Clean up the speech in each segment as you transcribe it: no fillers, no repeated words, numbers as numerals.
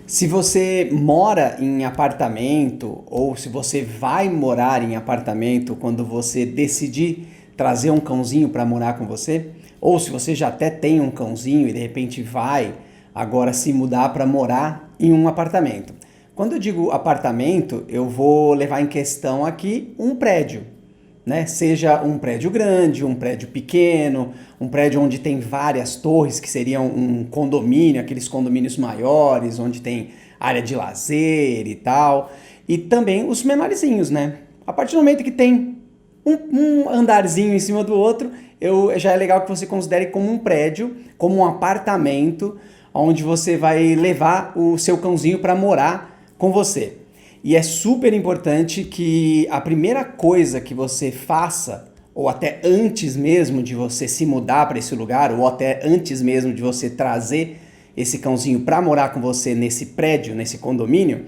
Se você mora em apartamento ou se você vai morar em apartamento quando você decidir trazer um cãozinho para morar com você, ou se você já até tem um cãozinho e de repente vai agora se mudar para morar em um apartamento. Quando eu digo apartamento, eu vou levar em questão aqui um prédio, né? Seja um prédio grande, um prédio pequeno, um prédio onde tem várias torres, que seriam um condomínio, aqueles condomínios maiores, onde tem área de lazer e tal. E também os menorzinhos, né? A partir do momento que tem um andarzinho em cima do outro, já é legal que você considere como um prédio, como um apartamento, onde você vai levar o seu cãozinho para morar com você. E é super importante que a primeira coisa que você faça, ou até antes mesmo de você se mudar para esse lugar, ou até antes mesmo de você trazer esse cãozinho para morar com você nesse prédio, nesse condomínio,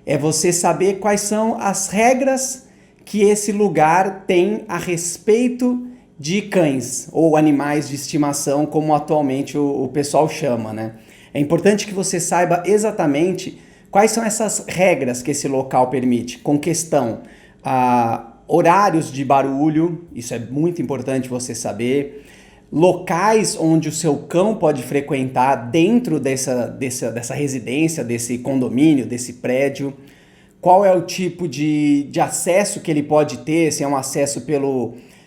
é você saber quais são as regras que esse lugar tem a respeito de cães ou animais de estimação, como atualmente o pessoal chama, né? É importante que você saiba exatamente quais são essas regras que esse local permite, com questão a horários de barulho, isso é muito importante você saber, locais onde o seu cão pode frequentar dentro dessa residência, desse condomínio, desse prédio, qual é o tipo de acesso que ele pode ter, se é um acesso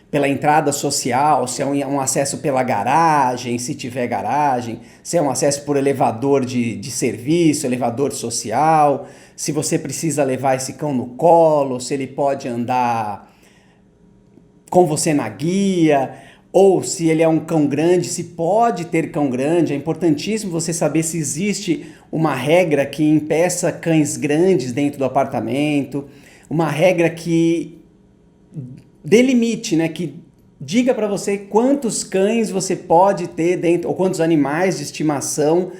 pela entrada social, se é um acesso pela garagem, se tiver garagem, se é um acesso por elevador de serviço, elevador social, se você precisa levar esse cão no colo, se ele pode andar com você na guia, ou se ele é um cão grande, se pode ter cão grande. É importantíssimo você saber se existe uma regra que impeça cães grandes dentro do apartamento, uma regra que delimite, né, que diga para você quantos cães você pode ter dentro, ou quantos animais de estimação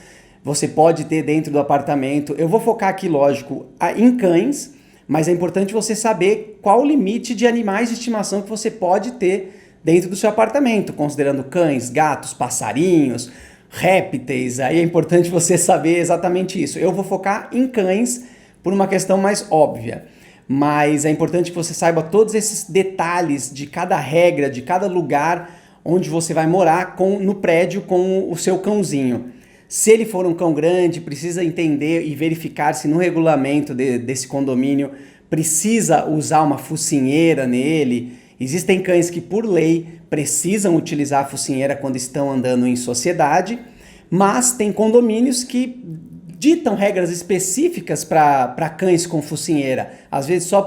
você pode ter dentro do apartamento. Eu vou focar aqui, lógico, em cães, mas é importante você saber qual o limite de animais de estimação que você pode ter dentro do seu apartamento, considerando cães, gatos, passarinhos, répteis. Aí é importante você saber exatamente isso. Eu vou focar em cães por uma questão mais óbvia, mas é importante que você saiba todos esses detalhes de cada regra, de cada lugar onde você vai morar no prédio com o seu cãozinho. Se ele for um cão grande, precisa entender e verificar se no regulamento desse condomínio precisa usar uma focinheira nele. Existem cães que, por lei, precisam utilizar a focinheira quando estão andando em sociedade, mas tem condomínios que ditam regras específicas para cães com focinheira. Às vezes, só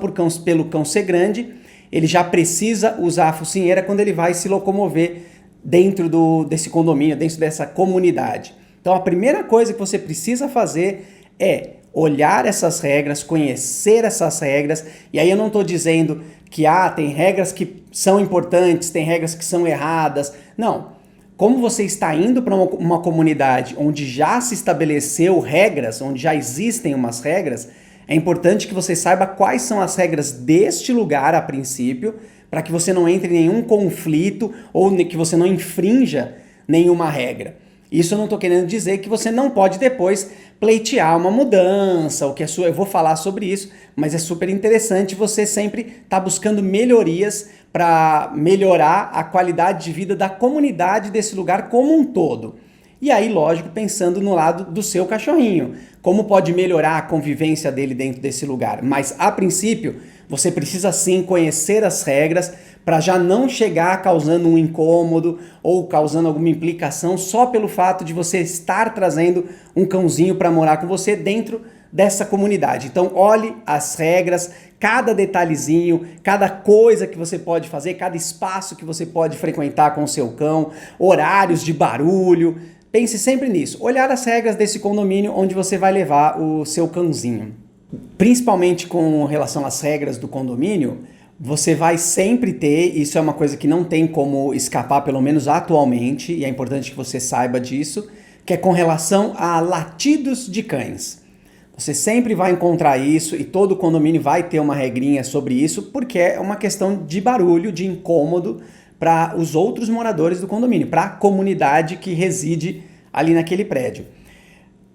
pelo cão ser grande, ele já precisa usar a focinheira quando ele vai se locomover dentro desse condomínio, dentro dessa comunidade. Então, a primeira coisa que você precisa fazer é olhar essas regras, conhecer essas regras, e aí eu não estou dizendo que tem regras que são importantes, tem regras que são erradas. Não. Como você está indo para uma comunidade onde já se estabeleceu regras, onde já existem umas regras, é importante que você saiba quais são as regras deste lugar a princípio, para que você não entre em nenhum conflito ou que você não infrinja nenhuma regra. Isso eu não estou querendo dizer que você não pode depois pleitear uma mudança, o que é sua. Eu vou falar sobre isso, mas é super interessante você sempre estar buscando melhorias para melhorar a qualidade de vida da comunidade desse lugar como um todo. E aí, lógico, pensando no lado do seu cachorrinho, como pode melhorar a convivência dele dentro desse lugar. Mas, a princípio, você precisa sim conhecer as regras para já não chegar causando um incômodo ou causando alguma implicação só pelo fato de você estar trazendo um cãozinho para morar com você dentro dessa comunidade. Então, olhe as regras, cada detalhezinho, cada coisa que você pode fazer, cada espaço que você pode frequentar com o seu cão, horários de barulho. Pense sempre nisso. Olhar as regras desse condomínio onde você vai levar o seu cãozinho. Principalmente com relação às regras do condomínio, você vai sempre ter, isso é uma coisa que não tem como escapar, pelo menos atualmente, e é importante que você saiba disso, que é com relação a latidos de cães. Você sempre vai encontrar isso e todo condomínio vai ter uma regrinha sobre isso, porque é uma questão de barulho, de incômodo para os outros moradores do condomínio, para a comunidade que reside ali naquele prédio.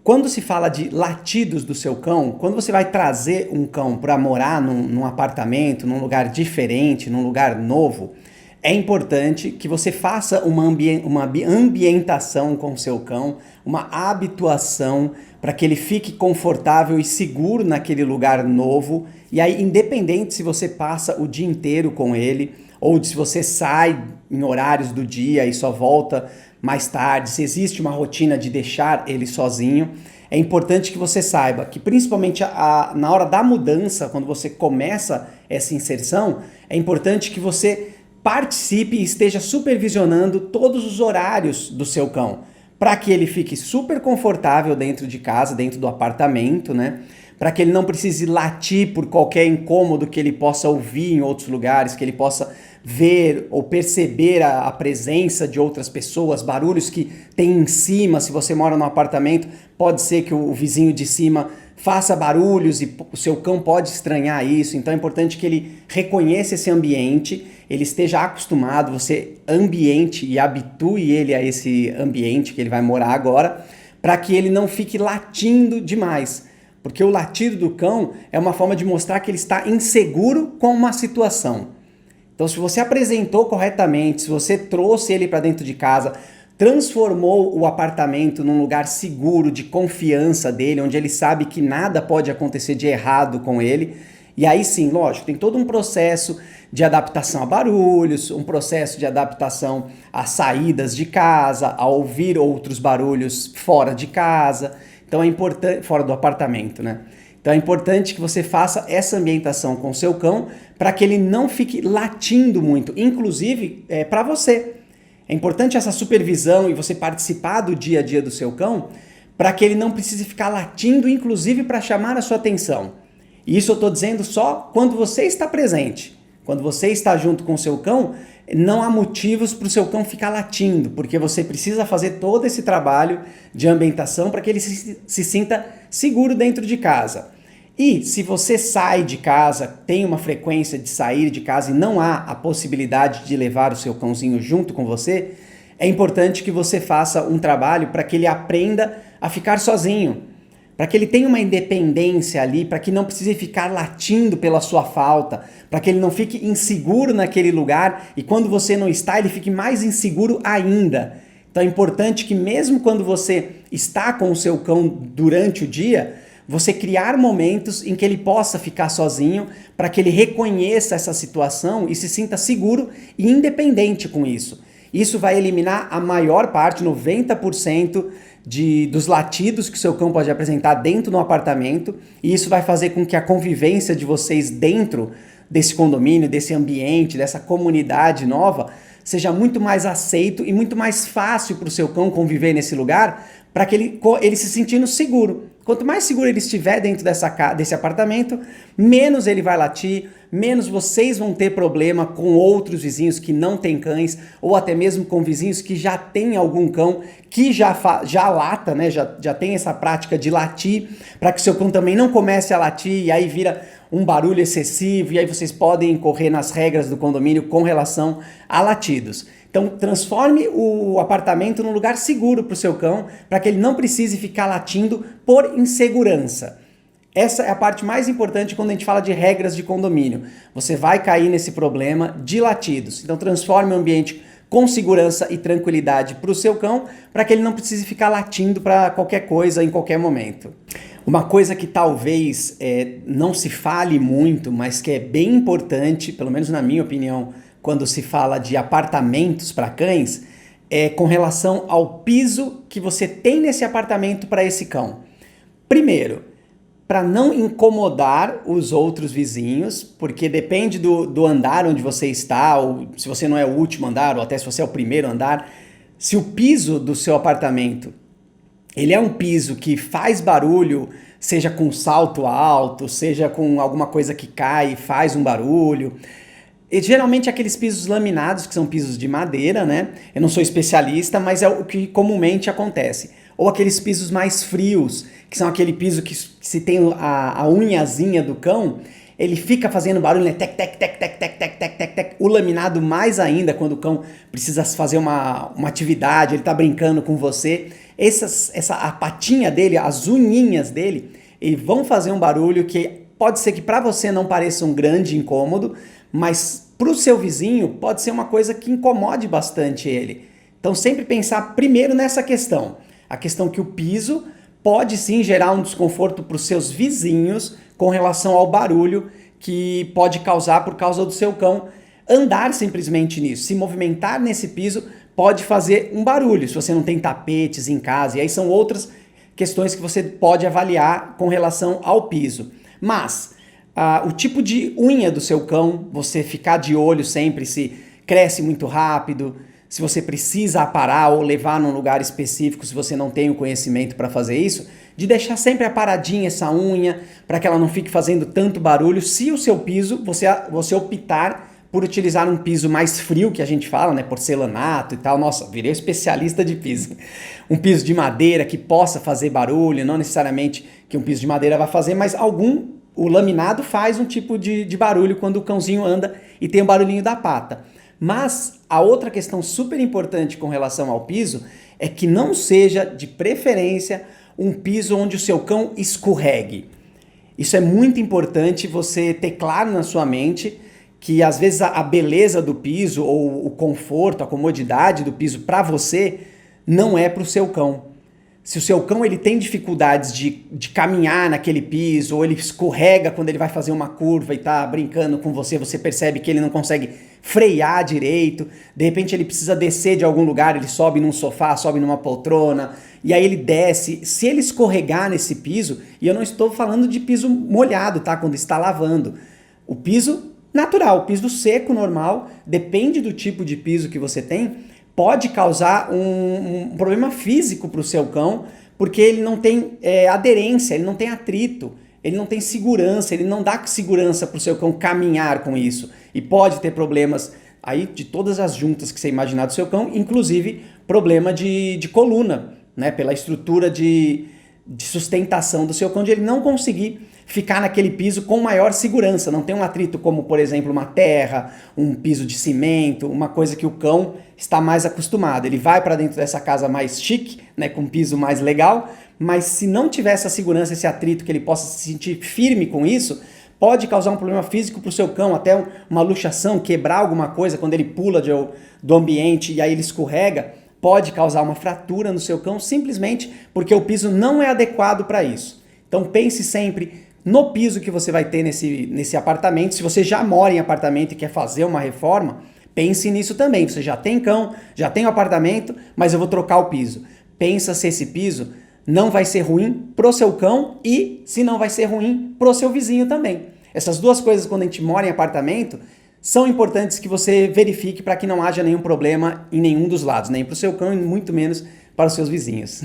Quando se fala de latidos do seu cão, quando você vai trazer um cão para morar num apartamento, num lugar diferente, num lugar novo, é importante que você faça uma ambientação com o seu cão, uma habituação para que ele fique confortável e seguro naquele lugar novo. E aí, independente se você passa o dia inteiro com ele, ou se você sai em horários do dia e só volta mais tarde, se existe uma rotina de deixar ele sozinho, é importante que você saiba que principalmente na hora da mudança, quando você começa essa inserção, é importante que você participe e esteja supervisionando todos os horários do seu cão, para que ele fique super confortável dentro de casa, dentro do apartamento, né? Para que ele não precise latir por qualquer incômodo que ele possa ouvir em outros lugares, que ele possa ver ou perceber a presença de outras pessoas, barulhos que tem em cima. Se você mora num apartamento, pode ser que o vizinho de cima faça barulhos e o seu cão pode estranhar isso. Então é importante que ele reconheça esse ambiente, ele esteja acostumado, você ambiente e habitue ele a esse ambiente que ele vai morar agora, para que ele não fique latindo demais. Porque o latido do cão é uma forma de mostrar que ele está inseguro com uma situação. Então, se você apresentou corretamente, se você trouxe ele para dentro de casa, transformou o apartamento num lugar seguro, de confiança dele, onde ele sabe que nada pode acontecer de errado com ele, e aí sim, lógico, tem todo um processo de adaptação a barulhos, um processo de adaptação a saídas de casa, a ouvir outros barulhos fora de casa. Então é importante, fora do apartamento, né? Então é importante que você faça essa ambientação com o seu cão para que ele não fique latindo muito, inclusive para você. É importante essa supervisão e você participar do dia a dia do seu cão para que ele não precise ficar latindo, inclusive para chamar a sua atenção. E isso eu estou dizendo só quando você está presente. Quando você está junto com o seu cão, não há motivos para o seu cão ficar latindo, porque você precisa fazer todo esse trabalho de ambientação para que ele se sinta seguro dentro de casa. E se você sai de casa, tem uma frequência de sair de casa e não há a possibilidade de levar o seu cãozinho junto com você, é importante que você faça um trabalho para que ele aprenda a ficar sozinho, para que ele tenha uma independência ali, para que não precise ficar latindo pela sua falta, para que ele não fique inseguro naquele lugar e quando você não está, ele fique mais inseguro ainda. Então é importante que mesmo quando você está com o seu cão durante o dia, você criar momentos em que ele possa ficar sozinho, para que ele reconheça essa situação e se sinta seguro e independente com isso. Isso vai eliminar a maior parte, 90%, dos latidos que o seu cão pode apresentar dentro do apartamento, e isso vai fazer com que a convivência de vocês dentro desse condomínio, desse ambiente, dessa comunidade nova, seja muito mais aceito e muito mais fácil para o seu cão conviver nesse lugar, para que ele se sentindo seguro. Quanto mais seguro ele estiver dentro desse apartamento, menos ele vai latir, menos vocês vão ter problema com outros vizinhos que não têm cães, ou até mesmo com vizinhos que já têm algum cão que já lata, né? Já tem essa prática de latir, para que seu cão também não comece a latir e aí vira um barulho excessivo, e aí vocês podem incorrer nas regras do condomínio com relação a latidos. Então, transforme o apartamento num lugar seguro para o seu cão, para que ele não precise ficar latindo por insegurança. Essa é a parte mais importante quando a gente fala de regras de condomínio. Você vai cair nesse problema de latidos. Então, transforme o ambiente com segurança e tranquilidade para o seu cão, para que ele não precise ficar latindo para qualquer coisa em qualquer momento. Uma coisa que talvez não se fale muito, mas que é bem importante, pelo menos na minha opinião, quando se fala de apartamentos para cães, é com relação ao piso que você tem nesse apartamento para esse cão. Primeiro, para não incomodar os outros vizinhos, porque depende do andar onde você está, ou se você não é o último andar, ou até se você é o primeiro andar, se o piso do seu apartamento ele é um piso que faz barulho, seja com salto alto, seja com alguma coisa que cai e faz um barulho. E geralmente aqueles pisos laminados, que são pisos de madeira, né? Eu não sou especialista, mas é o que comumente acontece. Ou aqueles pisos mais frios, que são aquele piso que se tem a unhazinha do cão, ele fica fazendo barulho, né? Tec, tec, tec, tec, tec, tec, tec, tec, tec. O laminado mais ainda, quando o cão precisa fazer uma atividade, ele tá brincando com você, a patinha dele, as unhinhas dele, eles vão fazer um barulho que pode ser que para você não pareça um grande incômodo, mas para o seu vizinho pode ser uma coisa que incomode bastante ele. Então sempre pensar primeiro nessa questão. A questão que o piso pode sim gerar um desconforto para os seus vizinhos com relação ao barulho que pode causar por causa do seu cão andar simplesmente nisso. Se movimentar nesse piso pode fazer um barulho, se você não tem tapetes em casa. E aí são outras questões que você pode avaliar com relação ao piso. Mas o tipo de unha do seu cão, você ficar de olho sempre se cresce muito rápido, se você precisa aparar ou levar num lugar específico, se você não tem o conhecimento para fazer isso, de deixar sempre aparadinha essa unha, para que ela não fique fazendo tanto barulho. Se o seu piso, você optar por utilizar um piso mais frio, que a gente fala, né, porcelanato e tal. Nossa, virei especialista de piso. Um piso de madeira que possa fazer barulho, não necessariamente que um piso de madeira vai fazer, mas o laminado faz um tipo de barulho quando o cãozinho anda e tem o barulhinho da pata. Mas a outra questão super importante com relação ao piso é que não seja, de preferência, um piso onde o seu cão escorregue. Isso é muito importante você ter claro na sua mente que às vezes a beleza do piso ou o conforto, a comodidade do piso para você não é para o seu cão. Se o seu cão ele tem dificuldades de caminhar naquele piso, ou ele escorrega quando ele vai fazer uma curva e tá brincando com você, você percebe que ele não consegue frear direito, de repente ele precisa descer de algum lugar, ele sobe num sofá, sobe numa poltrona, e aí ele desce. Se ele escorregar nesse piso, e eu não estou falando de piso molhado, tá? Quando está lavando. O piso natural, o piso seco, normal, depende do tipo de piso que você tem, pode causar um problema físico para o seu cão, porque ele não tem aderência, ele não tem atrito, ele não tem segurança, ele não dá segurança para o seu cão caminhar com isso. E pode ter problemas aí de todas as juntas que você imaginar do seu cão, inclusive problema de coluna, né? Pela estrutura de sustentação do seu cão, de ele não conseguir ficar naquele piso com maior segurança, não tem um atrito como, por exemplo, uma terra, um piso de cimento, uma coisa que o cão está mais acostumado. Ele vai para dentro dessa casa mais chique, né, com um piso mais legal, mas se não tiver essa segurança, esse atrito, que ele possa se sentir firme com isso, pode causar um problema físico para o seu cão, até uma luxação, quebrar alguma coisa quando ele pula do ambiente e aí ele escorrega, pode causar uma fratura no seu cão simplesmente porque o piso não é adequado para isso. Então pense sempre no piso que você vai ter nesse apartamento. Se você já mora em apartamento e quer fazer uma reforma, pense nisso também. Você já tem cão, já tem um apartamento, mas eu vou trocar o piso. Pensa se esse piso não vai ser ruim pro seu cão e se não vai ser ruim pro seu vizinho também. Essas duas coisas, quando a gente mora em apartamento, são importantes que você verifique para que não haja nenhum problema em nenhum dos lados, nem para o seu cão e muito menos para os seus vizinhos.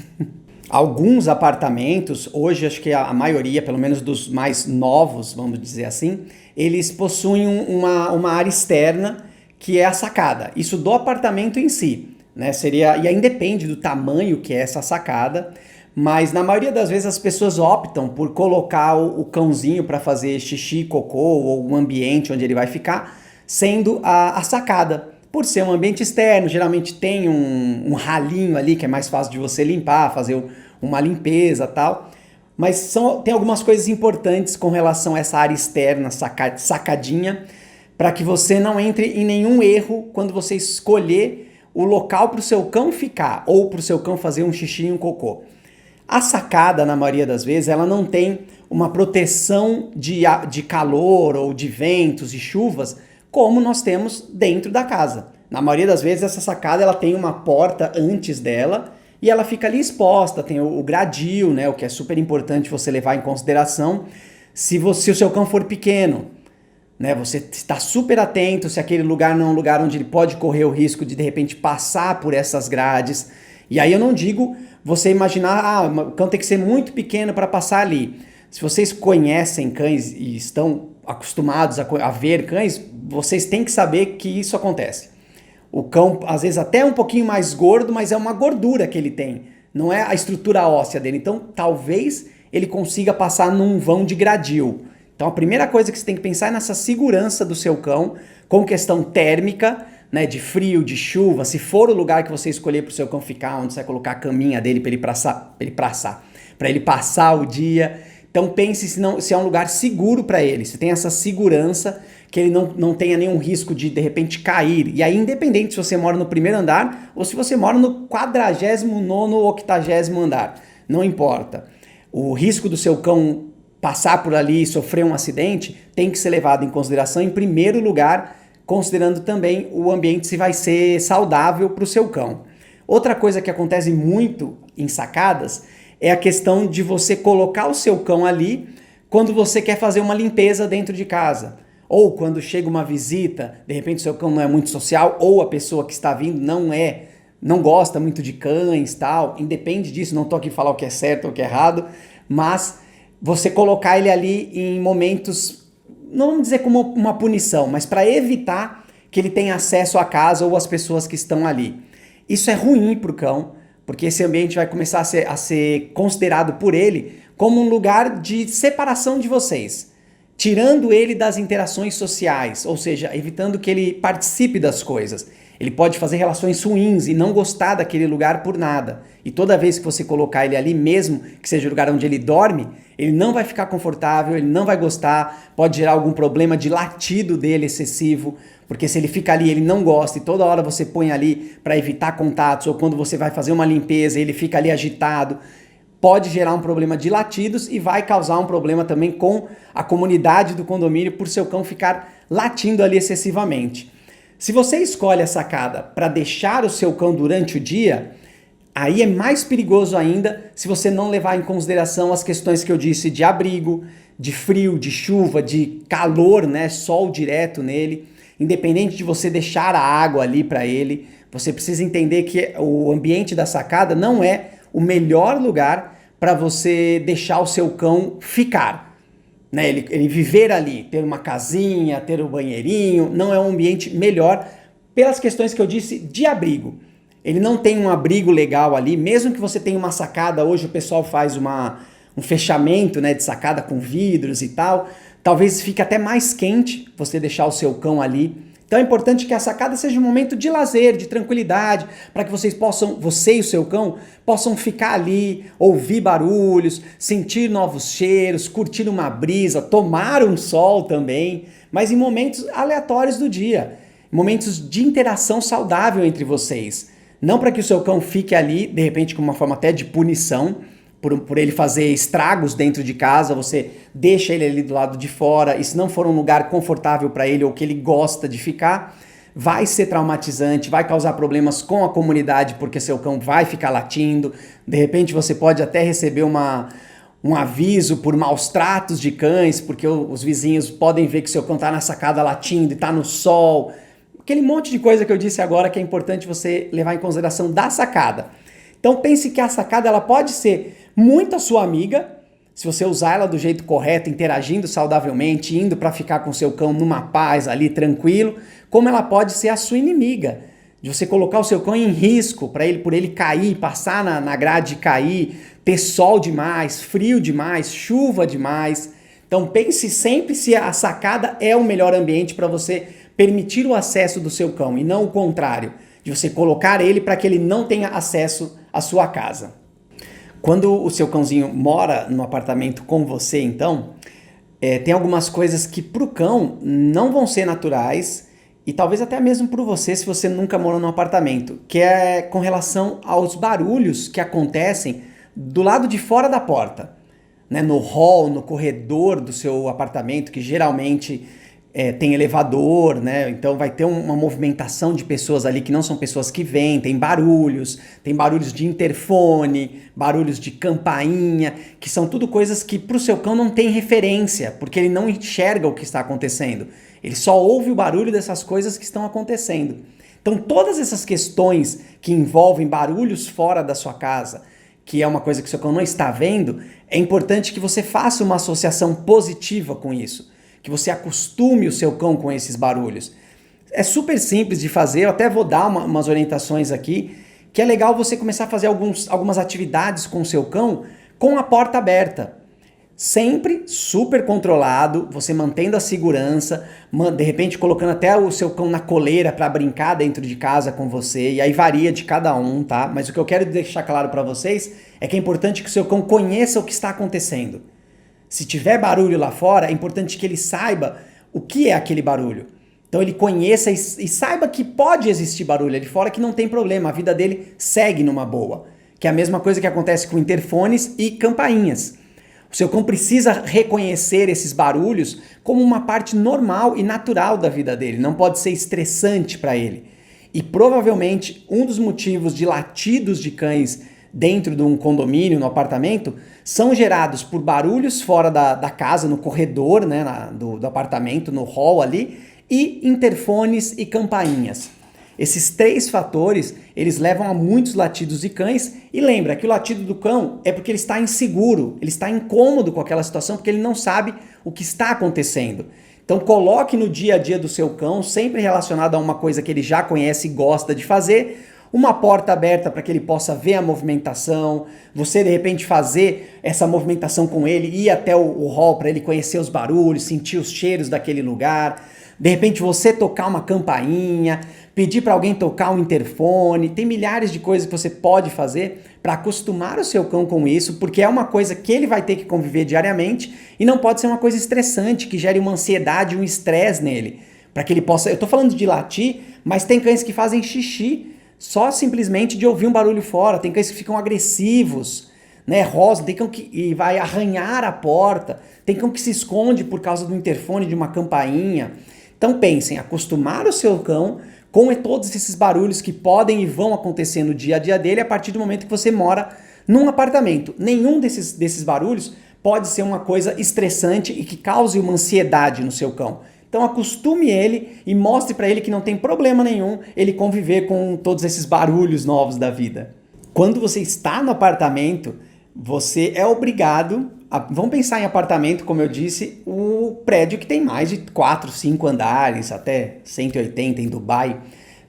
Alguns apartamentos, hoje acho que a maioria, pelo menos dos mais novos, vamos dizer assim, eles possuem uma área externa que é a sacada. Isso do apartamento em si, né? E aí depende do tamanho que é essa sacada, mas na maioria das vezes as pessoas optam por colocar o cãozinho para fazer xixi, cocô ou um ambiente onde ele vai ficar, sendo a sacada. Por ser um ambiente externo, geralmente tem um ralinho ali que é mais fácil de você limpar, fazer uma limpeza e tal. Mas tem algumas coisas importantes com relação a essa área externa, sacadinha, para que você não entre em nenhum erro quando você escolher o local para o seu cão ficar ou para o seu cão fazer um xixi e um cocô. A sacada, na maioria das vezes, ela não tem uma proteção de calor ou de ventos e chuvas como nós temos dentro da casa. Na maioria das vezes, essa sacada ela tem uma porta antes dela e ela fica ali exposta, tem o gradil, né, o que é super importante você levar em consideração se o seu cão for pequeno. Né, você está super atento se aquele lugar não é um lugar onde ele pode correr o risco de repente passar por essas grades. E aí eu não digo você imaginar, o cão tem que ser muito pequeno para passar ali. Se vocês conhecem cães e estão acostumados a ver cães, vocês têm que saber que isso acontece. O cão, às vezes, até um pouquinho mais gordo, mas é uma gordura que ele tem, não é a estrutura óssea dele. Então, talvez ele consiga passar num vão de gradil. Então, a primeira coisa que você tem que pensar é nessa segurança do seu cão, com questão térmica, né, de frio, de chuva, se for o lugar que você escolher para o seu cão ficar, onde você vai colocar a caminha dele para ele passar o dia. Então pense se é um lugar seguro para ele, se tem essa segurança, que ele não tenha nenhum risco de repente cair. E aí, independente se você mora no primeiro andar ou se você mora no 49º ou 80º andar, não importa. O risco do seu cão passar por ali e sofrer um acidente tem que ser levado em consideração em primeiro lugar, considerando também o ambiente se vai ser saudável para o seu cão. Outra coisa que acontece muito em sacadas é a questão de você colocar o seu cão ali quando você quer fazer uma limpeza dentro de casa. Ou quando chega uma visita, de repente o seu cão não é muito social, ou a pessoa que está vindo não gosta muito de cães, tal. Independe disso, não estou aqui falar o que é certo ou o que é errado, mas você colocar ele ali em momentos, não vamos dizer como uma punição, mas para evitar que ele tenha acesso à casa ou às pessoas que estão ali. Isso é ruim para o cão, porque esse ambiente vai começar a ser considerado por ele como um lugar de separação de vocês, tirando ele das interações sociais, ou seja, evitando que ele participe das coisas. Ele pode fazer relações ruins e não gostar daquele lugar por nada. E toda vez que você colocar ele ali, mesmo que seja o lugar onde ele dorme, ele não vai ficar confortável, ele não vai gostar, pode gerar algum problema de latido dele excessivo, porque se ele fica ali, ele não gosta e toda hora você põe ali para evitar contatos, ou quando você vai fazer uma limpeza, ele fica ali agitado, pode gerar um problema de latidos e vai causar um problema também com a comunidade do condomínio por seu cão ficar latindo ali excessivamente. Se você escolhe a sacada para deixar o seu cão durante o dia, aí é mais perigoso ainda se você não levar em consideração as questões que eu disse de abrigo, de frio, de chuva, de calor, né, sol direto nele. Independente de você deixar a água ali para ele, você precisa entender que o ambiente da sacada não é o melhor lugar para você deixar o seu cão ficar. Né, ele viver ali, ter uma casinha, ter um banheirinho, não é um ambiente melhor pelas questões que eu disse de abrigo. Ele não tem um abrigo legal ali, mesmo que você tenha uma sacada, hoje o pessoal faz um fechamento, né, de sacada com vidros e tal, talvez fique até mais quente você deixar o seu cão ali. Então é importante que a sacada seja um momento de lazer, de tranquilidade, para que você e o seu cão, possam ficar ali, ouvir barulhos, sentir novos cheiros, curtir uma brisa, tomar um sol também, mas em momentos aleatórios do dia, momentos de interação saudável entre vocês. Não para que o seu cão fique ali, de repente, com uma forma até de punição, por ele fazer estragos dentro de casa, você deixa ele ali do lado de fora, e se não for um lugar confortável para ele ou que ele gosta de ficar, vai ser traumatizante, vai causar problemas com a comunidade, porque seu cão vai ficar latindo, de repente você pode até receber um aviso por maus tratos de cães, porque os vizinhos podem ver que seu cão está na sacada latindo e está no sol, aquele monte de coisa que eu disse agora que é importante você levar em consideração da sacada. Então pense que a sacada ela pode ser muito a sua amiga, se você usar ela do jeito correto, interagindo saudavelmente, indo para ficar com seu cão numa paz ali, tranquilo, como ela pode ser a sua inimiga, de você colocar o seu cão em risco por ele cair, passar na grade e cair, ter sol demais, frio demais, chuva demais. Então pense sempre se a sacada é o melhor ambiente para você permitir o acesso do seu cão e não o contrário, de você colocar ele para que ele não tenha acesso à sua casa. Quando o seu cãozinho mora no apartamento com você, então, tem algumas coisas que para o cão não vão ser naturais e talvez até mesmo para você se você nunca morou num apartamento, que é com relação aos barulhos que acontecem do lado de fora da porta, né? No hall, no corredor do seu apartamento, que geralmente tem elevador, né? Então vai ter uma movimentação de pessoas ali que não são pessoas que vêm, tem barulhos de interfone, barulhos de campainha, que são tudo coisas que para o seu cão não tem referência, porque ele não enxerga o que está acontecendo. Ele só ouve o barulho dessas coisas que estão acontecendo. Então todas essas questões que envolvem barulhos fora da sua casa, que é uma coisa que o seu cão não está vendo, é importante que você faça uma associação positiva com isso, que você acostume o seu cão com esses barulhos. É super simples de fazer, eu até vou dar umas orientações aqui, que é legal você começar a fazer algumas atividades com o seu cão com a porta aberta. Sempre super controlado, você mantendo a segurança, de repente colocando até o seu cão na coleira para brincar dentro de casa com você, e aí varia de cada um, tá? Mas o que eu quero deixar claro para vocês é que é importante que o seu cão conheça o que está acontecendo. Se tiver barulho lá fora, é importante que ele saiba o que é aquele barulho. Então ele conheça e saiba que pode existir barulho ali fora, que não tem problema, a vida dele segue numa boa. Que é a mesma coisa que acontece com interfones e campainhas. O seu cão precisa reconhecer esses barulhos como uma parte normal e natural da vida dele, não pode ser estressante para ele. E provavelmente um dos motivos de latidos de cães dentro de um condomínio, no apartamento, são gerados por barulhos fora da casa, no corredor, né, do apartamento, no hall ali, e interfones e campainhas. Esses 3 fatores, eles levam a muitos latidos de cães, e lembra que o latido do cão é porque ele está inseguro, ele está incômodo com aquela situação, porque ele não sabe o que está acontecendo. Então coloque no dia a dia do seu cão, sempre relacionado a uma coisa que ele já conhece e gosta de fazer, uma porta aberta para que ele possa ver a movimentação, você de repente fazer essa movimentação com ele, ir até o hall para ele conhecer os barulhos, sentir os cheiros daquele lugar, de repente você tocar uma campainha, pedir para alguém tocar um interfone, tem milhares de coisas que você pode fazer para acostumar o seu cão com isso, porque é uma coisa que ele vai ter que conviver diariamente e não pode ser uma coisa estressante, que gere uma ansiedade, um estresse nele, para que ele possa... Eu estou falando de latir, mas tem cães que fazem xixi só simplesmente de ouvir um barulho fora, tem cães que ficam agressivos, né, rosam, tem cão que vai arranhar a porta, tem cão que se esconde por causa do interfone, de uma campainha. Então pensem, acostumar o seu cão com todos esses barulhos que podem e vão acontecer no dia a dia dele a partir do momento que você mora num apartamento. Nenhum desses barulhos pode ser uma coisa estressante e que cause uma ansiedade no seu cão. Então acostume ele e mostre para ele que não tem problema nenhum ele conviver com todos esses barulhos novos da vida. Quando você está no apartamento, você é obrigado a... Vamos pensar em apartamento, como eu disse, o prédio que tem mais de 4, 5 andares, até 180 em Dubai,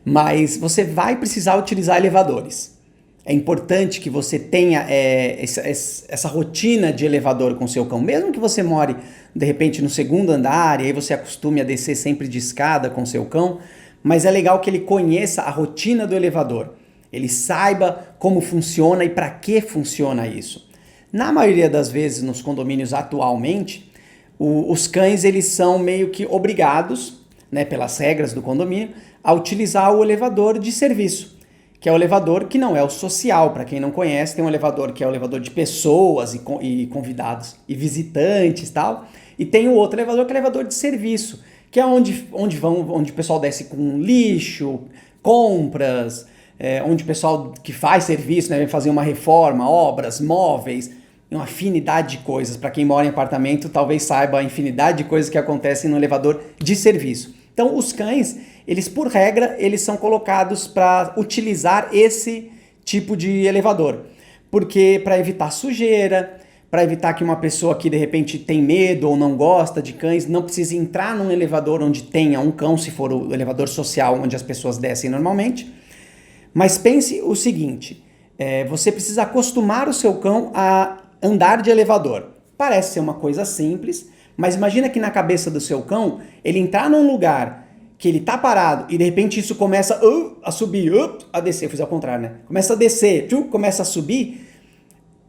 mas você vai precisar utilizar elevadores. É importante que você tenha essa rotina de elevador com seu cão, mesmo que você more de repente no 2º andar e aí você acostume a descer sempre de escada com seu cão, mas é legal que ele conheça a rotina do elevador, ele saiba como funciona e para que funciona isso. Na maioria das vezes nos condomínios atualmente, os cães eles são meio que obrigados, né, pelas regras do condomínio, a utilizar o elevador de serviço, que é o elevador que não é o social. Para quem não conhece, tem um elevador que é o elevador de pessoas e convidados e visitantes e tal, e tem o outro elevador que é o elevador de serviço, que é onde o pessoal desce com lixo, compras, onde o pessoal que faz serviço, né, vem fazer uma reforma, obras, móveis, uma infinidade de coisas. Para quem mora em apartamento, talvez saiba a infinidade de coisas que acontecem no elevador de serviço. Então, os cães, eles por regra, eles são colocados para utilizar esse tipo de elevador. Porque para evitar sujeira, para evitar que uma pessoa que de repente tem medo ou não gosta de cães, não precise entrar num elevador onde tenha um cão, se for o elevador social onde as pessoas descem normalmente. Mas pense o seguinte, você precisa acostumar o seu cão a andar de elevador. Parece ser uma coisa simples, mas imagina que na cabeça do seu cão, ele entrar num lugar que ele tá parado e de repente isso começa a subir, a descer, eu fiz ao contrário, né? Começa a descer, começa a subir.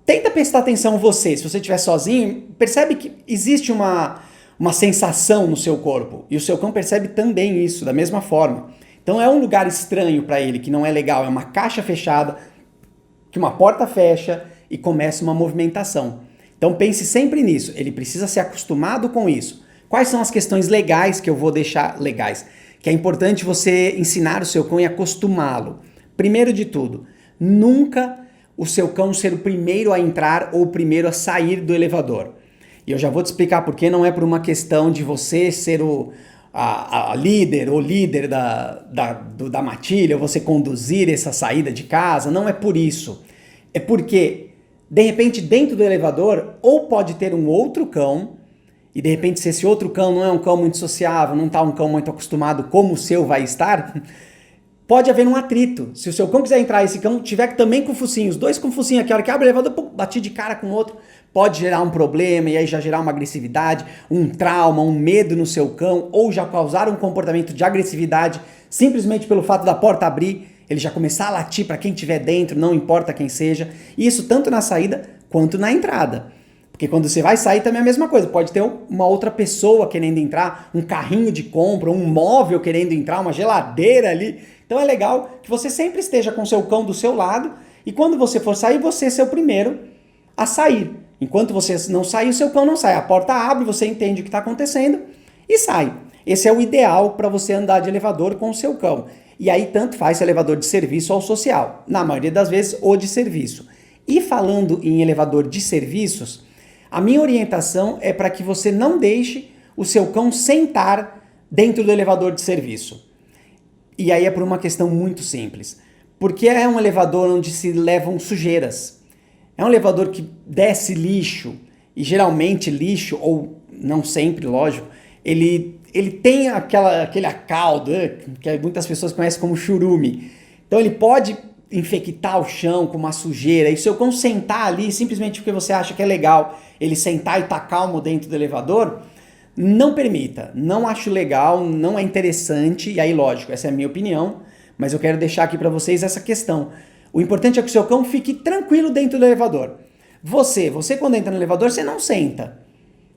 Tenta prestar atenção você, se você estiver sozinho, percebe que existe uma sensação no seu corpo e o seu cão percebe também isso, da mesma forma. Então é um lugar estranho para ele, que não é legal, é uma caixa fechada, que uma porta fecha e começa uma movimentação. Então pense sempre nisso, ele precisa ser acostumado com isso. Quais são as questões legais que eu vou deixar legais? Que é importante você ensinar o seu cão e acostumá-lo. Primeiro de tudo, nunca o seu cão ser o primeiro a entrar ou o primeiro a sair do elevador. E eu já vou te explicar por que. Não é por uma questão de você ser a líder ou líder da matilha, ou você conduzir essa saída de casa, não é por isso. É porque, de repente, dentro do elevador, ou pode ter um outro cão, e de repente se esse outro cão não é um cão muito sociável, não está um cão muito acostumado como o seu vai estar, pode haver um atrito. Se o seu cão quiser entrar e esse cão tiver também com o focinho, os dois com o focinho aqui, a hora que abre o elevador, pum, bati de cara com o outro, pode gerar um problema e aí já gerar uma agressividade, um trauma, um medo no seu cão, ou já causar um comportamento de agressividade simplesmente pelo fato da porta abrir, ele já começar a latir para quem estiver dentro, não importa quem seja. E isso tanto na saída quanto na entrada. Porque quando você vai sair também é a mesma coisa. Pode ter uma outra pessoa querendo entrar, um carrinho de compra, um móvel querendo entrar, uma geladeira ali. Então é legal que você sempre esteja com seu cão do seu lado e quando você for sair, você ser o primeiro a sair. Enquanto você não sair, o seu cão não sai. A porta abre, você entende o que está acontecendo e sai. Esse é o ideal para você andar de elevador com o seu cão. E aí tanto faz se é elevador de serviço ou social. Na maioria das vezes, o de serviço. E falando em elevador de serviços, a minha orientação é para que você não deixe o seu cão sentar dentro do elevador de serviço. E aí é por uma questão muito simples. Porque é um elevador onde se levam sujeiras. É um elevador que desce lixo. E geralmente lixo, ou não sempre, lógico, ele tem aquele acaldo, que muitas pessoas conhecem como churume. Então ele pode infectar o chão com uma sujeira. E se o cão sentar ali, simplesmente porque você acha que é legal ele sentar e tá calmo dentro do elevador, não permita. Não acho legal, não é interessante. E aí, lógico, essa é a minha opinião, mas eu quero deixar aqui para vocês essa questão. O importante é que o seu cão fique tranquilo dentro do elevador. Você quando entra no elevador, você não senta.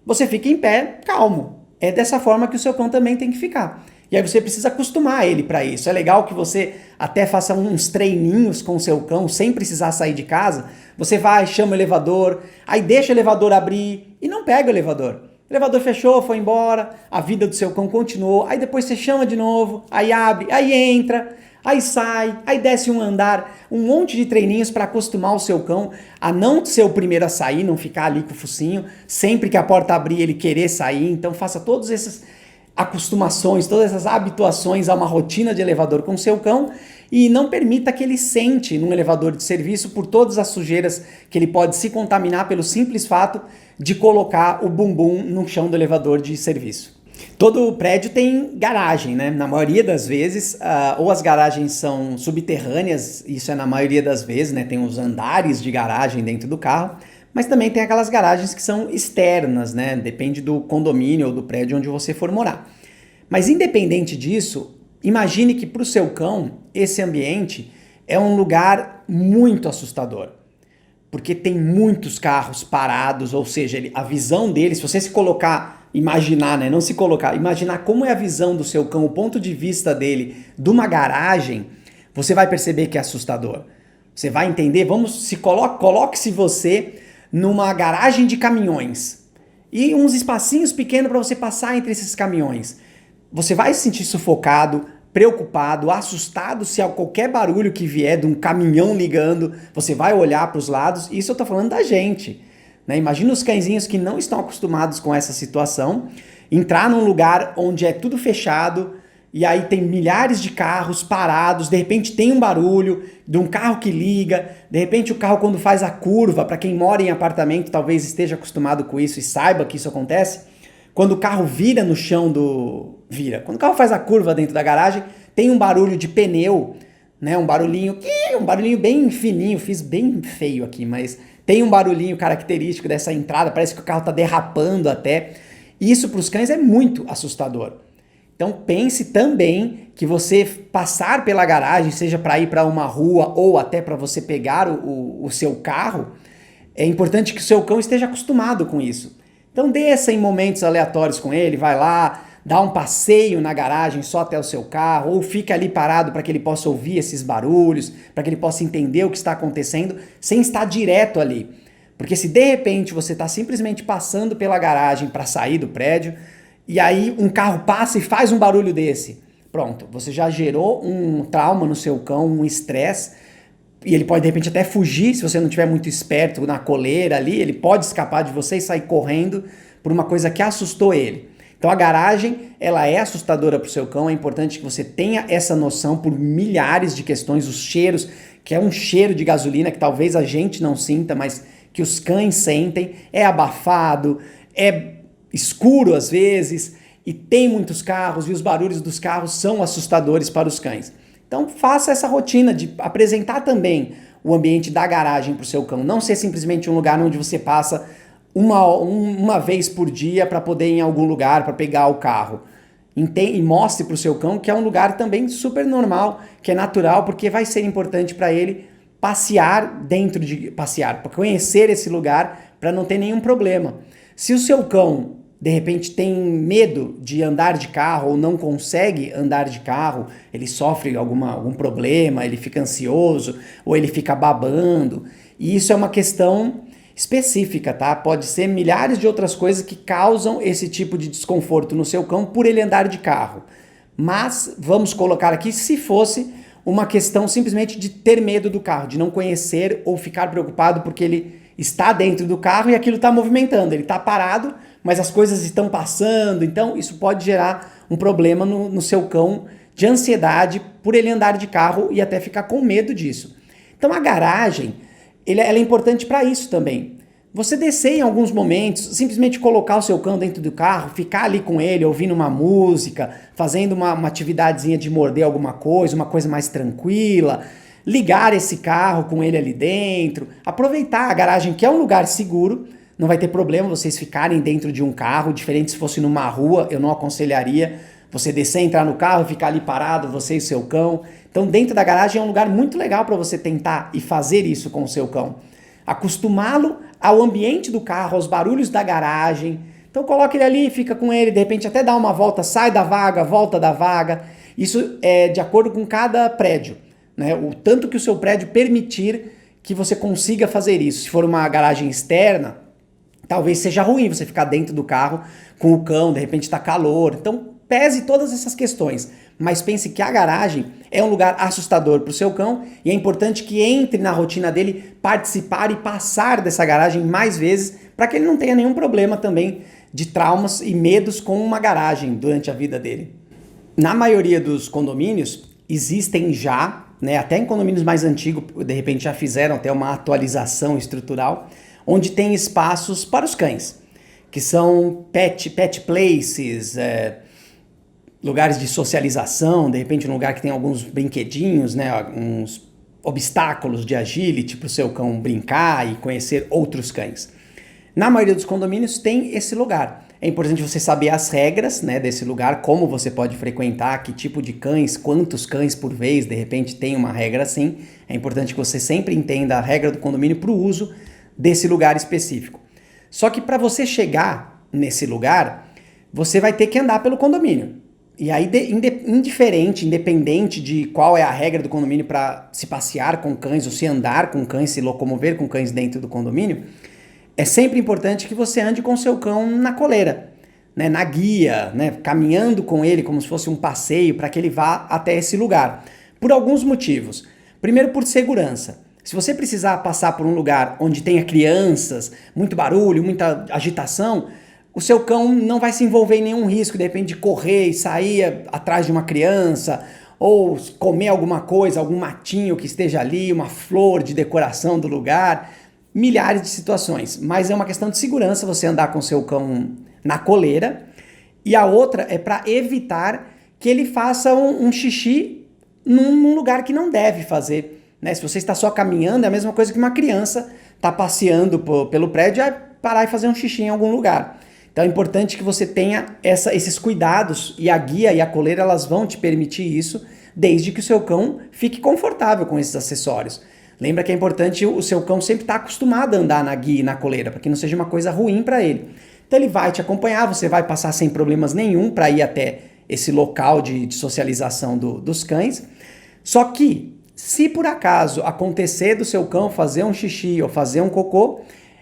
Você fica em pé, calmo. É dessa forma que o seu cão também tem que ficar. E aí você precisa acostumar ele para isso. É legal que você até faça uns treininhos com o seu cão sem precisar sair de casa. Você vai, chama o elevador, aí deixa o elevador abrir e não pega o elevador. O elevador fechou, foi embora, a vida do seu cão continuou, aí depois você chama de novo, aí abre, aí entra, aí sai, aí desce um andar, um monte de treininhos para acostumar o seu cão a não ser o primeiro a sair, não ficar ali com o focinho, sempre que a porta abrir ele querer sair. Então faça todas essas acostumações, todas essas habituações a uma rotina de elevador com o seu cão e não permita que ele sente num elevador de serviço por todas as sujeiras que ele pode se contaminar pelo simples fato de colocar o bumbum no chão do elevador de serviço. Todo prédio tem garagem, né? Na maioria das vezes, ou as garagens são subterrâneas, isso é na maioria das vezes, né? Tem os andares de garagem dentro do carro, mas também tem aquelas garagens que são externas, né? Depende do condomínio ou do prédio onde você for morar. Mas independente disso, imagine que para o seu cão, esse ambiente é um lugar muito assustador. Porque tem muitos carros parados, ou seja, a visão dele, se você se colocar, imaginar, né? Não se colocar, imaginar como é a visão do seu cão, o ponto de vista dele de uma garagem, você vai perceber que é assustador. Você vai entender, coloque-se você numa garagem de caminhões e uns espacinhos pequenos para você passar entre esses caminhões. Você vai se sentir sufocado, preocupado, assustado se há qualquer barulho que vier de um caminhão ligando, você vai olhar para os lados. Isso eu estou falando da gente, né? Imagina os cãezinhos que não estão acostumados com essa situação, entrar num lugar onde é tudo fechado, e aí tem milhares de carros parados, de repente tem um barulho de um carro que liga, de repente o carro quando faz a curva, para quem mora em apartamento talvez esteja acostumado com isso e saiba que isso acontece, quando o carro vira no chão quando o carro faz a curva dentro da garagem, tem um barulho de pneu, né? Um barulhinho bem fininho, fiz bem feio aqui, mas tem um barulhinho característico dessa entrada, parece que o carro está derrapando até. Isso para os cães é muito assustador. Então pense também que você passar pela garagem, seja para ir para uma rua ou até para você pegar o seu carro, é importante que o seu cão esteja acostumado com isso. Então desça em momentos aleatórios com ele, vai lá, dá um passeio na garagem só até o seu carro, ou fica ali parado para que ele possa ouvir esses barulhos, para que ele possa entender o que está acontecendo, sem estar direto ali. Porque se de repente você está simplesmente passando pela garagem para sair do prédio, e aí um carro passa e faz um barulho desse, pronto, você já gerou um trauma no seu cão, um estresse, e ele pode de repente até fugir, se você não estiver muito esperto na coleira ali, ele pode escapar de você e sair correndo por uma coisa que assustou ele. Então a garagem, ela é assustadora para o seu cão, é importante que você tenha essa noção por milhares de questões, os cheiros, que é um cheiro de gasolina que talvez a gente não sinta, mas que os cães sentem, é abafado, é escuro às vezes, e tem muitos carros, e os barulhos dos carros são assustadores para os cães. Então faça essa rotina de apresentar também o ambiente da garagem para o seu cão, não ser simplesmente um lugar onde você passa uma vez por dia para poder ir em algum lugar, para pegar o carro. E mostre para o seu cão que é um lugar também super normal, que é natural, porque vai ser importante para ele passear, para conhecer esse lugar, para não ter nenhum problema. Se o seu cão, de repente, tem medo de andar de carro ou não consegue andar de carro, ele sofre algum problema, ele fica ansioso ou ele fica babando, e isso é uma questão específica, tá? Pode ser milhares de outras coisas que causam esse tipo de desconforto no seu cão por ele andar de carro. Mas vamos colocar aqui se fosse uma questão simplesmente de ter medo do carro, de não conhecer ou ficar preocupado porque ele está dentro do carro e aquilo está movimentando, ele está parado, mas as coisas estão passando, então isso pode gerar um problema no seu cão de ansiedade por ele andar de carro e até ficar com medo disso. Então a garagem, ela é importante para isso também. Você descer em alguns momentos, simplesmente colocar o seu cão dentro do carro, ficar ali com ele, ouvindo uma música, fazendo uma atividadezinha de morder alguma coisa, uma coisa mais tranquila, ligar esse carro com ele ali dentro, aproveitar a garagem, que é um lugar seguro, não vai ter problema vocês ficarem dentro de um carro, diferente se fosse numa rua, eu não aconselharia você descer, entrar no carro e ficar ali parado, você e seu cão. Então dentro da garagem é um lugar muito legal para você tentar e fazer isso com o seu cão. Acostumá-lo ao ambiente do carro, aos barulhos da garagem. Então coloca ele ali, fica com ele, de repente até dá uma volta, sai da vaga, volta da vaga. Isso é de acordo com cada prédio, né? O tanto que o seu prédio permitir que você consiga fazer isso. Se for uma garagem externa, talvez seja ruim você ficar dentro do carro com o cão, de repente está calor. Então pese todas essas questões, mas pense que a garagem é um lugar assustador para o seu cão e é importante que entre na rotina dele participar e passar dessa garagem mais vezes para que ele não tenha nenhum problema também de traumas e medos com uma garagem durante a vida dele. Na maioria dos condomínios existem já, né, até em condomínios mais antigos, de repente já fizeram até uma atualização estrutural, onde tem espaços para os cães, que são pet places, lugares de socialização, de repente um lugar que tem alguns brinquedinhos, né, uns obstáculos de agility para o seu cão brincar e conhecer outros cães. Na maioria dos condomínios tem esse lugar. É importante você saber as regras, né, desse lugar, como você pode frequentar, que tipo de cães, quantos cães por vez, de repente tem uma regra assim. É importante que você sempre entenda a regra do condomínio para o uso desse lugar específico. Só que para você chegar nesse lugar, você vai ter que andar pelo condomínio. E aí, independente de qual é a regra do condomínio para se passear com cães ou se andar com cães, se locomover com cães dentro do condomínio, é sempre importante que você ande com o seu cão na coleira, né, na guia, né, caminhando com ele como se fosse um passeio para que ele vá até esse lugar. Por alguns motivos. Primeiro, por segurança. Se você precisar passar por um lugar onde tenha crianças, muito barulho, muita agitação, o seu cão não vai se envolver em nenhum risco, de repente, de correr e sair atrás de uma criança, ou comer alguma coisa, algum matinho que esteja ali, uma flor de decoração do lugar, milhares de situações. Mas é uma questão de segurança você andar com o seu cão na coleira. E a outra é para evitar que ele faça um xixi num lugar que não deve fazer, né? Se você está só caminhando, é a mesma coisa que uma criança está passeando pelo prédio e parar e fazer um xixi em algum lugar. Então é importante que você tenha esses cuidados e a guia e a coleira elas vão te permitir isso desde que o seu cão fique confortável com esses acessórios. Lembra que é importante o seu cão sempre estar acostumado a andar na guia e na coleira para que não seja uma coisa ruim para ele. Então ele vai te acompanhar, você vai passar sem problemas nenhum para ir até esse local de socialização dos cães. Só que se por acaso acontecer do seu cão fazer um xixi ou fazer um cocô,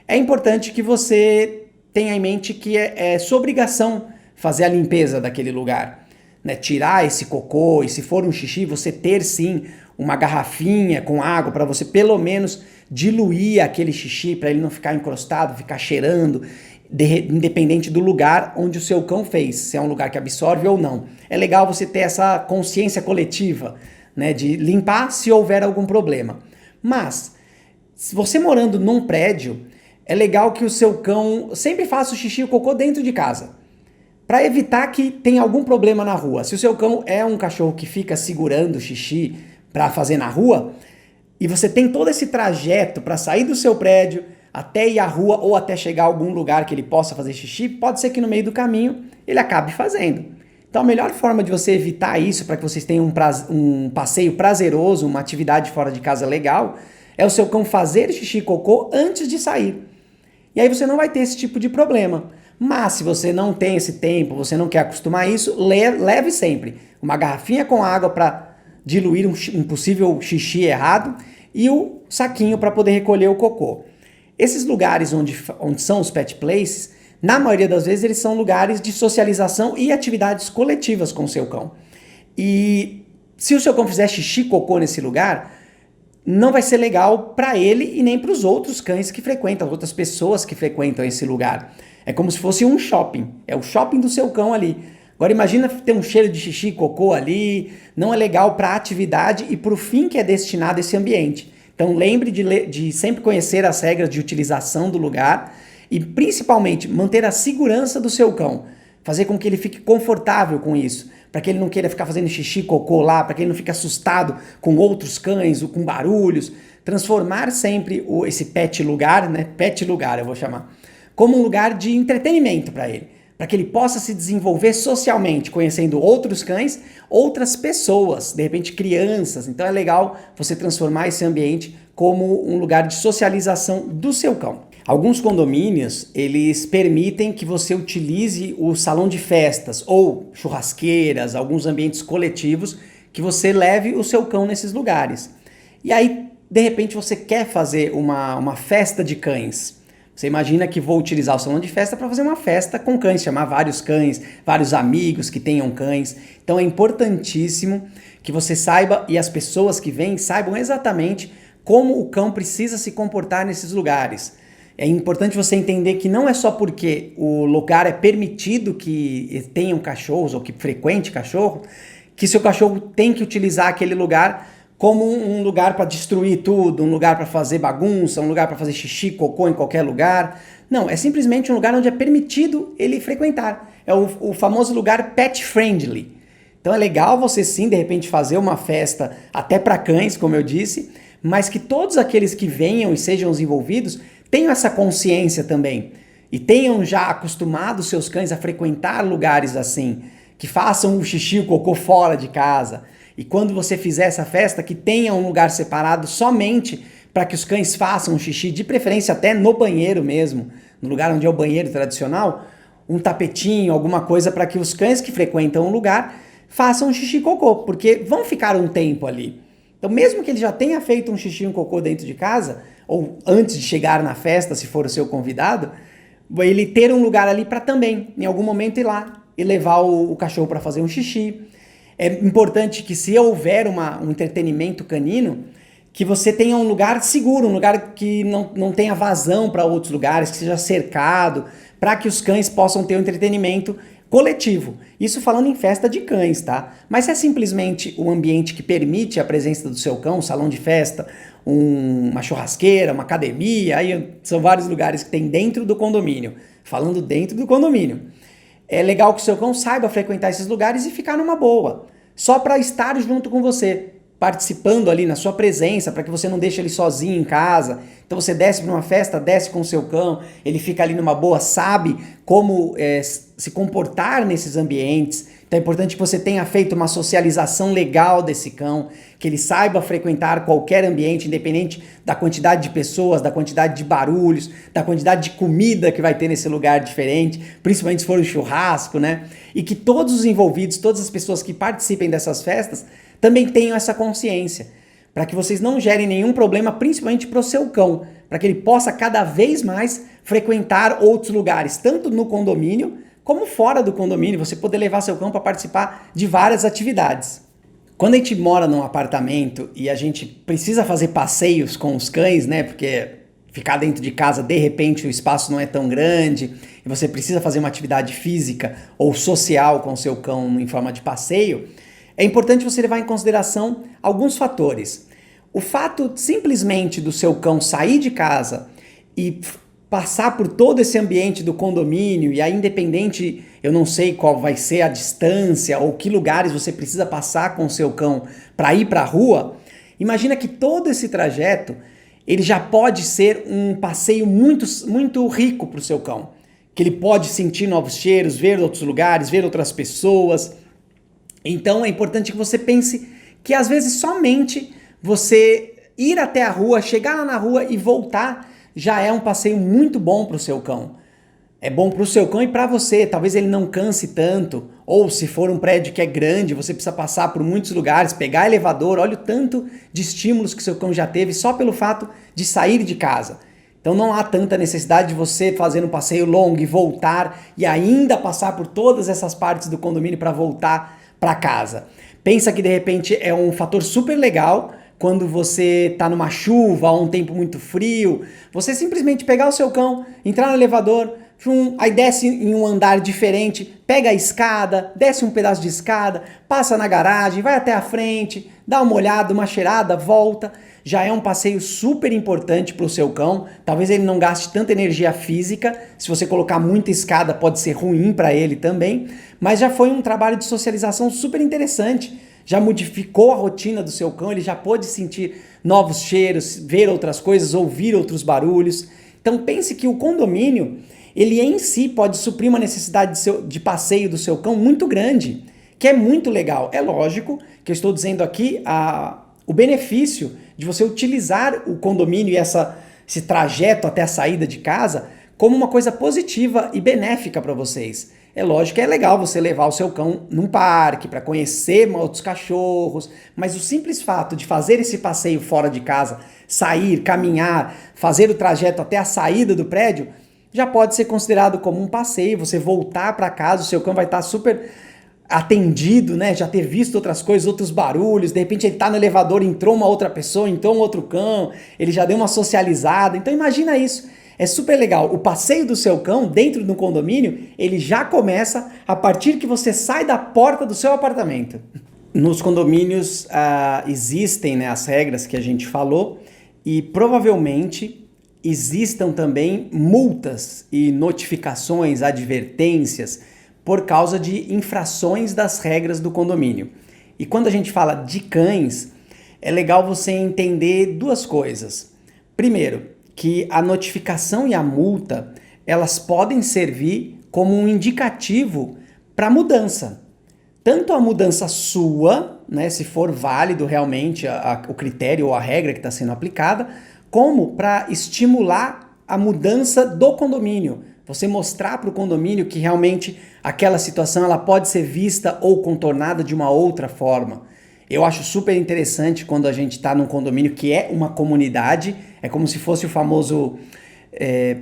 é importante que você tenha em mente que é sua obrigação fazer a limpeza daquele lugar, né? Tirar esse cocô e se for um xixi, você ter sim uma garrafinha com água para você pelo menos diluir aquele xixi para ele não ficar encrostado, ficar cheirando, independente do lugar onde o seu cão fez, se é um lugar que absorve ou não. É legal você ter essa consciência coletiva, né, de limpar se houver algum problema. Mas, se você morando num prédio, é legal que o seu cão sempre faça o xixi e o cocô dentro de casa, para evitar que tenha algum problema na rua. Se o seu cão é um cachorro que fica segurando o xixi para fazer na rua, e você tem todo esse trajeto para sair do seu prédio, até ir à rua ou até chegar a algum lugar que ele possa fazer xixi, pode ser que no meio do caminho ele acabe fazendo. Então a melhor forma de você evitar isso, para que vocês tenham um passeio prazeroso, uma atividade fora de casa legal, é o seu cão fazer xixi e cocô antes de sair. E aí você não vai ter esse tipo de problema. Mas se você não tem esse tempo, você não quer acostumar isso, leve sempre uma garrafinha com água para diluir um possível xixi errado e o saquinho para poder recolher o cocô. Esses lugares onde são os pet places, na maioria das vezes eles são lugares de socialização e atividades coletivas com o seu cão. E se o seu cão fizer xixi e cocô nesse lugar, não vai ser legal para ele e nem para os outros cães que frequentam, as outras pessoas que frequentam esse lugar. É como se fosse um shopping, é o shopping do seu cão ali. Agora imagina ter um cheiro de xixi e cocô ali, não é legal para a atividade e para o fim que é destinado esse ambiente. Então lembre de sempre conhecer as regras de utilização do lugar e principalmente manter a segurança do seu cão, fazer com que ele fique confortável com isso, para que ele não queira ficar fazendo xixi e cocô lá, para que ele não fique assustado com outros cães ou com barulhos. Transformar sempre esse pet lugar, né? Pet lugar eu vou chamar, como um lugar de entretenimento para ele, para que ele possa se desenvolver socialmente, conhecendo outros cães, outras pessoas, de repente crianças. Então é legal você transformar esse ambiente como um lugar de socialização do seu cão. Alguns condomínios, eles permitem que você utilize o salão de festas ou churrasqueiras, alguns ambientes coletivos, que você leve o seu cão nesses lugares. E aí, de repente, você quer fazer uma festa de cães. Você imagina que vou utilizar o salão de festa para fazer uma festa com cães, chamar vários cães, vários amigos que tenham cães. Então é importantíssimo que você saiba e as pessoas que vêm saibam exatamente como o cão precisa se comportar nesses lugares. É importante você entender que não é só porque o lugar é permitido que tenham cachorros ou que frequente cachorro, que seu cachorro tem que utilizar aquele lugar como um lugar para destruir tudo, um lugar para fazer bagunça, um lugar para fazer xixi, cocô em qualquer lugar. Não, é simplesmente um lugar onde é permitido ele frequentar. É o famoso lugar pet friendly. Então é legal você sim, de repente, fazer uma festa até para cães, como eu disse, mas que todos aqueles que venham e sejam os envolvidos tenham essa consciência também e tenham já acostumado seus cães a frequentar lugares assim, que façam o xixi e o cocô fora de casa. E quando você fizer essa festa, que tenha um lugar separado somente para que os cães façam o xixi, de preferência até no banheiro mesmo, no lugar onde é o banheiro tradicional, um tapetinho, alguma coisa para que os cães que frequentam o lugar façam um xixi e cocô, porque vão ficar um tempo ali. Então mesmo que ele já tenha feito um xixi e um cocô dentro de casa, ou antes de chegar na festa, se for o seu convidado, ele ter um lugar ali para também, em algum momento, ir lá e levar o cachorro para fazer um xixi. É importante que, se houver um entretenimento canino, que você tenha um lugar seguro, um lugar que não tenha vazão para outros lugares, que seja cercado, para que os cães possam ter um entretenimento coletivo. Isso falando em festa de cães, tá? Mas se é simplesmente um ambiente que permite a presença do seu cão, um salão de festa, uma churrasqueira, uma academia, aí são vários lugares que tem dentro do condomínio. Falando dentro do condomínio. É legal que o seu cão saiba frequentar esses lugares e ficar numa boa. Só para estar junto com você, participando ali na sua presença, para que você não deixe ele sozinho em casa. Então você desce para uma festa, desce com o seu cão, ele fica ali numa boa, sabe como se comportar nesses ambientes. Então é importante que você tenha feito uma socialização legal desse cão, que ele saiba frequentar qualquer ambiente, independente da quantidade de pessoas, da quantidade de barulhos, da quantidade de comida que vai ter nesse lugar diferente, principalmente se for um churrasco, né? E que todos os envolvidos, todas as pessoas que participem dessas festas, também tenham essa consciência, para que vocês não gerem nenhum problema, principalmente para o seu cão, para que ele possa cada vez mais frequentar outros lugares, tanto no condomínio como fora do condomínio, você poder levar seu cão para participar de várias atividades. Quando a gente mora num apartamento e a gente precisa fazer passeios com os cães, né, porque ficar dentro de casa, de repente o espaço não é tão grande e você precisa fazer uma atividade física ou social com o seu cão em forma de passeio, é importante você levar em consideração alguns fatores. O fato simplesmente do seu cão sair de casa e passar por todo esse ambiente do condomínio, e aí independente, eu não sei qual vai ser a distância ou que lugares você precisa passar com o seu cão para ir para a rua, imagina que todo esse trajeto ele já pode ser um passeio muito, muito rico para o seu cão. Que ele pode sentir novos cheiros, ver outros lugares, ver outras pessoas. Então é importante que você pense que às vezes somente você ir até a rua, chegar lá na rua e voltar já é um passeio muito bom para o seu cão. É bom para o seu cão e para você, talvez ele não canse tanto, ou se for um prédio que é grande, você precisa passar por muitos lugares, pegar elevador, olha o tanto de estímulos que o seu cão já teve só pelo fato de sair de casa. Então não há tanta necessidade de você fazer um passeio longo e voltar e ainda passar por todas essas partes do condomínio para voltar para casa. Pensa que de repente é um fator super legal quando você está numa chuva ou um tempo muito frio, você simplesmente pegar o seu cão, entrar no elevador, aí desce em um andar diferente, pega a escada, desce um pedaço de escada, passa na garagem, vai até a frente, dá uma olhada, uma cheirada, volta. Já é um passeio super importante para o seu cão. Talvez ele não gaste tanta energia física. Se você colocar muita escada, pode ser ruim para ele também. Mas já foi um trabalho de socialização super interessante. Já modificou a rotina do seu cão, ele já pôde sentir novos cheiros, ver outras coisas, ouvir outros barulhos. Então pense que o condomínio, ele em si pode suprir uma necessidade de passeio do seu cão muito grande, que é muito legal. É lógico que eu estou dizendo aqui o benefício de você utilizar o condomínio e esse trajeto até a saída de casa como uma coisa positiva e benéfica para vocês. É lógico que é legal você levar o seu cão num parque para conhecer outros cachorros, mas o simples fato de fazer esse passeio fora de casa, sair, caminhar, fazer o trajeto até a saída do prédio, já pode ser considerado como um passeio. Você voltar para casa, o seu cão vai estar super atendido, né? Já ter visto outras coisas, outros barulhos, de repente ele tá no elevador, entrou uma outra pessoa, entrou um outro cão, ele já deu uma socializada. Então imagina isso. É super legal. O passeio do seu cão dentro do condomínio, ele já começa a partir que você sai da porta do seu apartamento. Nos condomínios existem, né, as regras que a gente falou e provavelmente existam também multas e notificações, advertências por causa de infrações das regras do condomínio. E quando a gente fala de cães, é legal você entender duas coisas. Primeiro, que a notificação e a multa, elas podem servir como um indicativo para mudança. Tanto a mudança sua, né, se for válido realmente o critério ou a regra que está sendo aplicada, como para estimular a mudança do condomínio. Você mostrar para o condomínio que realmente aquela situação ela pode ser vista ou contornada de uma outra forma. Eu acho super interessante quando a gente está num condomínio que é uma comunidade, é como se fosse o famoso,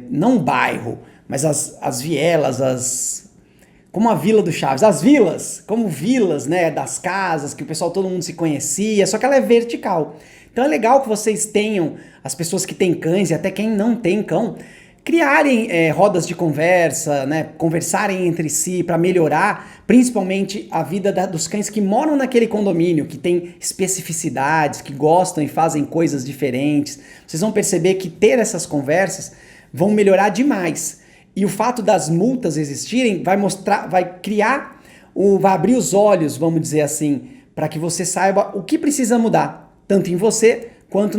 não bairro, mas as vielas, como a Vila do Chaves, as vilas, como vilas, né, das casas, que o pessoal, todo mundo se conhecia, só que ela é vertical. Então é legal que vocês tenham, as pessoas que têm cães e até quem não tem cão, criarem rodas de conversa, né, conversarem entre si para melhorar principalmente a vida dos cães que moram naquele condomínio, que tem especificidades, que gostam e fazem coisas diferentes. Vocês vão perceber que ter essas conversas vão melhorar demais. E o fato das multas existirem vai abrir os olhos, vamos dizer assim, para que você saiba o que precisa mudar, tanto em você quanto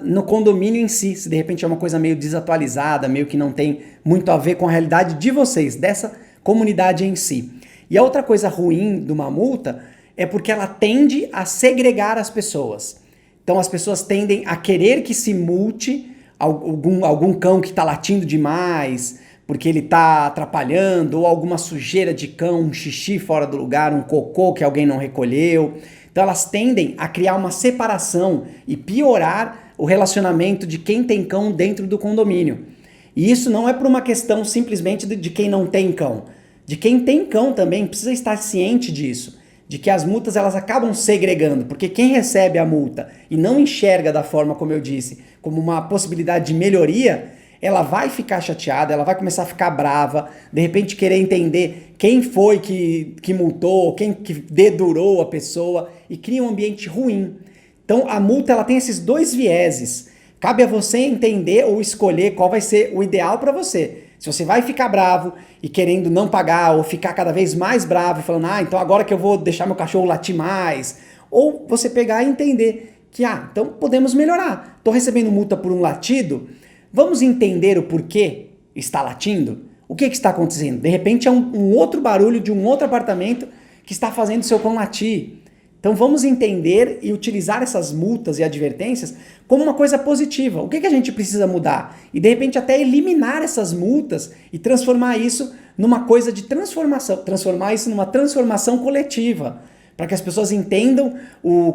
no condomínio em si, se de repente é uma coisa meio desatualizada, meio que não tem muito a ver com a realidade de vocês, dessa comunidade em si. E a outra coisa ruim de uma multa é porque ela tende a segregar as pessoas. Então as pessoas tendem a querer que se multe algum cão que está latindo demais, porque ele está atrapalhando, ou alguma sujeira de cão, um xixi fora do lugar, um cocô que alguém não recolheu. Então elas tendem a criar uma separação e piorar o relacionamento de quem tem cão dentro do condomínio. E isso não é por uma questão simplesmente de quem não tem cão. De quem tem cão também precisa estar ciente disso, de que as multas elas acabam segregando, porque quem recebe a multa e não enxerga da forma como eu disse, como uma possibilidade de melhoria, ela vai ficar chateada, ela vai começar a ficar brava, de repente querer entender quem foi que multou, quem que dedurou a pessoa e cria um ambiente ruim. Então a multa ela tem esses dois vieses. Cabe a você entender ou escolher qual vai ser o ideal para você. Se você vai ficar bravo e querendo não pagar ou ficar cada vez mais bravo e falando, então agora que eu vou deixar meu cachorro latir mais, ou você pegar e entender que, então podemos melhorar. Estou recebendo multa por um latido, vamos entender o porquê está latindo? O que está acontecendo? De repente é um outro barulho de um outro apartamento que está fazendo seu cão latir. Então vamos entender e utilizar essas multas e advertências como uma coisa positiva. O que a gente precisa mudar? E de repente até eliminar essas multas e transformar isso numa coisa de transformação, transformar isso numa transformação coletiva, para que as pessoas entendam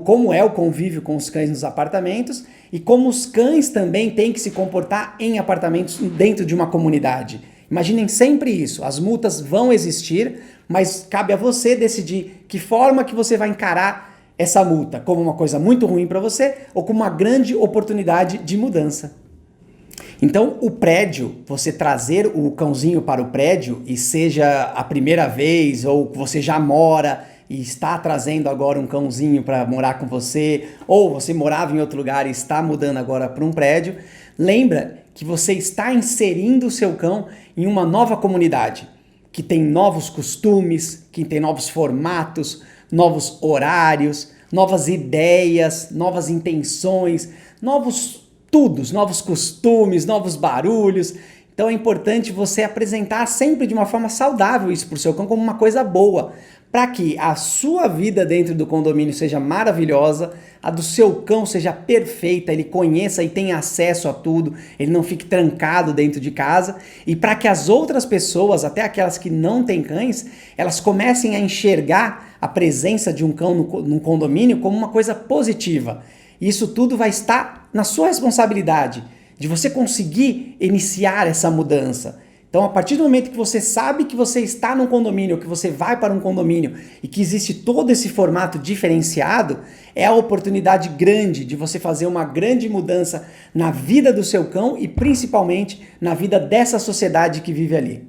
como é o convívio com os cães nos apartamentos e como os cães também têm que se comportar em apartamentos dentro de uma comunidade. Imaginem sempre isso, as multas vão existir, mas cabe a você decidir que forma que você vai encarar essa multa, como uma coisa muito ruim para você ou como uma grande oportunidade de mudança. Então, o prédio, você trazer o cãozinho para o prédio e seja a primeira vez ou você já mora e está trazendo agora um cãozinho para morar com você, ou você morava em outro lugar e está mudando agora para um prédio, lembra que você está inserindo o seu cão em uma nova comunidade, que tem novos costumes, que tem novos formatos, novos horários, novas ideias, novas intenções, novos costumes, novos barulhos. Então é importante você apresentar sempre de uma forma saudável isso para o seu cão como uma coisa boa, para que a sua vida dentro do condomínio seja maravilhosa, a do seu cão seja perfeita, ele conheça e tenha acesso a tudo, ele não fique trancado dentro de casa, e para que as outras pessoas, até aquelas que não têm cães, elas comecem a enxergar a presença de um cão no condomínio como uma coisa positiva. Isso tudo vai estar na sua responsabilidade, de você conseguir iniciar essa mudança. Então, a partir do momento que você sabe que você está num condomínio, que você vai para um condomínio e que existe todo esse formato diferenciado, é a oportunidade grande de você fazer uma grande mudança na vida do seu cão e principalmente na vida dessa sociedade que vive ali.